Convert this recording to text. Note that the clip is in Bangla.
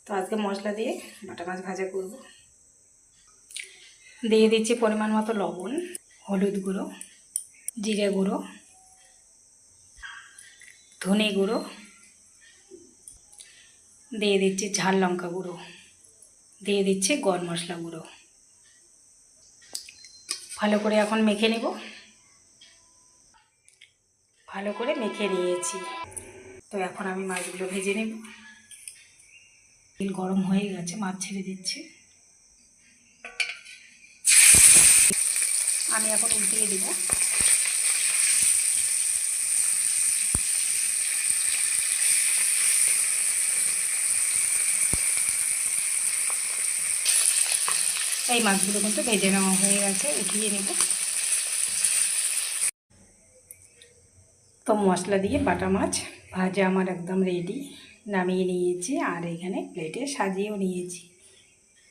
তো আজকে মশলা দিয়ে বাটা মাছ ভাজা করব। দিয়ে দিচ্ছি পরিমাণ মতো লবণ, হলুদ গুঁড়ো, জিরে গুঁড়ো, ধনে গুঁড়ো, দিয়ে দিচ্ছি ঝাল লঙ্কা গুঁড়ো, দিয়ে দিচ্ছি গরম মশলা গুঁড়ো। ভালো করে এখন মেখে নেব। ভালো করে মেখে নিয়েছি। তো এখন আমি মাছগুলো ভেজে নেব। তেল গরম হয়ে গেছে, মাছ ছেড়ে দিচ্ছি। আমি এখন উল্টিয়ে দেব। এই মাছগুলো কিন্তু ভেজে নেওয়া হয়ে গেছে, উঠিয়ে নেব। তো মশলা দিয়ে বাটা মাছ ভাজা আমার একদম রেডি। নামিয়ে নিয়েছি আর এখানে প্লেটে সাজিয়েও নিয়েছি।